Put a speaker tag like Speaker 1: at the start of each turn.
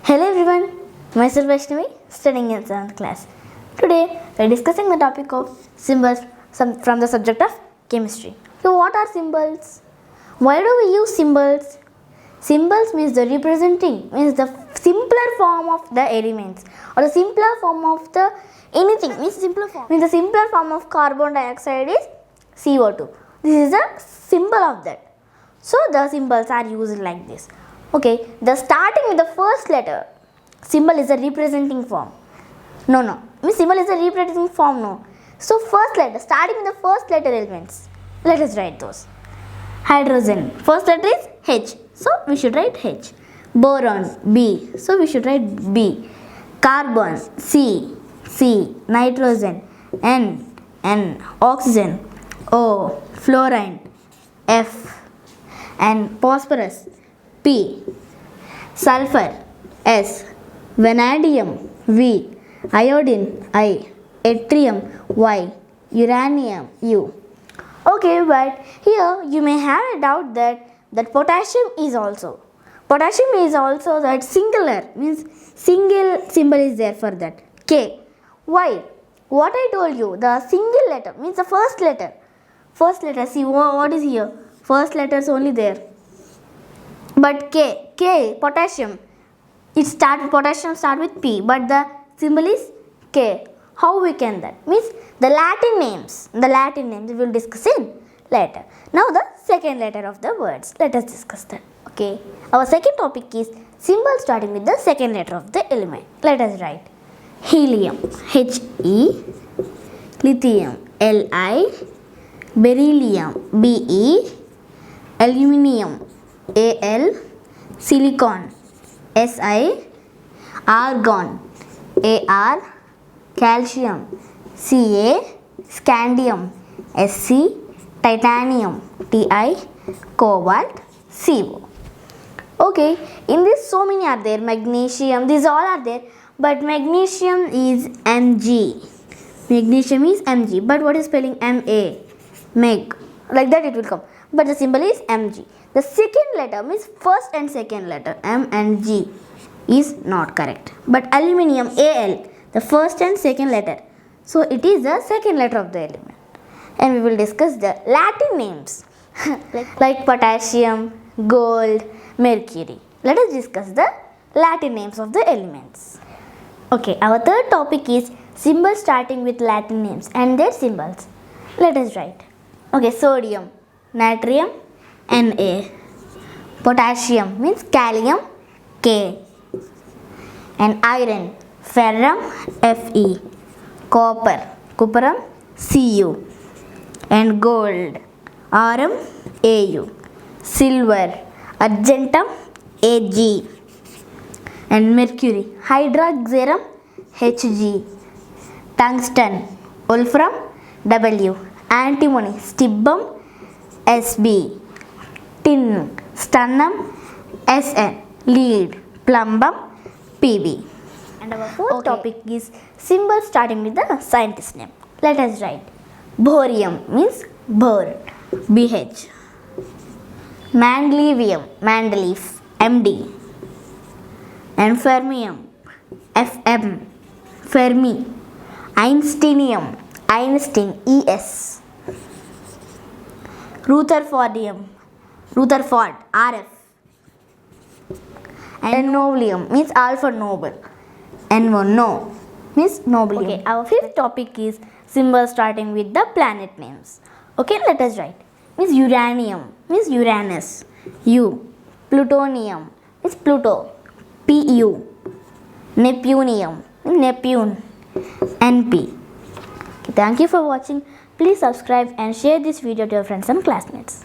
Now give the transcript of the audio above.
Speaker 1: Hello everyone, myself Vaishnavi, studying in 7th class. Today we are discussing the topic of symbols from the subject of chemistry. So what are symbols? Why do we use symbols? Symbols means the the simpler form of the elements or the simpler form of the anything the simpler form of carbon dioxide is CO2. This is a symbol of that. So the symbols are used like this. Okay, the starting with the first letter symbol is a representing form. No. Symbol is a representing form, no. So first letter, starting with the first letter elements. Let us write those. Hydrogen, first letter is H. So we should write H. Boron, B. So we should write B. Carbon, C. Nitrogen, N. Oxygen, O. Fluorine, F. And phosphorus, P. Sulfur, S. Vanadium, V. Iodine, I. Yttrium, Y. Uranium, U. Okay, but here you may have a doubt that potassium is also that singular, means single symbol is there for that, K. Why? What I told you, the single letter means the first letter, see what is here, first letter is only there. But K, potassium, potassium start with P, but the symbol is K. How we can that? Means the Latin names we will discuss in later. Now the second letter of the words, let us discuss that. Okay, our second topic is symbol starting with the second letter of the element. Let us write helium, He, lithium, Li, beryllium, Be, aluminium, Al, silicon, Si, argon, Ar, calcium, Ca, scandium, Sc, titanium, Ti, cobalt, Co. Okay, in this so many are there, magnesium, these all are there, but magnesium is Mg. But what is spelling Ma? Meg, like that it will come, but the symbol is Mg. The second letter means first and second letter, M and G, is not correct. But aluminium, Al, the first and second letter. So it is the second letter of the element. And we will discuss the Latin names like potassium, gold, mercury. Let us discuss the Latin names of the elements. Okay, our third topic is symbols starting with Latin names and their symbols. Let us write. Okay, sodium, natrium, Na. Potassium means calcium, K. And iron, ferrum, Fe. Copper, cuprum, Cu. And gold, aurum, Au. Silver, argentum, Ag. And mercury, hydroxyrum, Hg. Tungsten, wolfram, W. Antimony, stibum, Sb. Tin, stannum, Sn. Lead, plumbum, Pb. And our fourth topic is symbols starting with the scientist name. Let us write. Borium means bore, Bh. Mendelevium, Mendeleev, Md. And fermium, Fm, Fermi. Einsteinium, Einstein, Es. Rutherfordium, Rutherford, Rf. And nobilium means alpha noble. No means nobelium. Okay, our fifth topic is symbols starting with the planet names. Okay, let us write. Means uranium means Uranus, U. Plutonium means Pluto, Pu. Neptunium means Neptune, Np. Okay, thank you for watching. Please subscribe and share this video to your friends and classmates.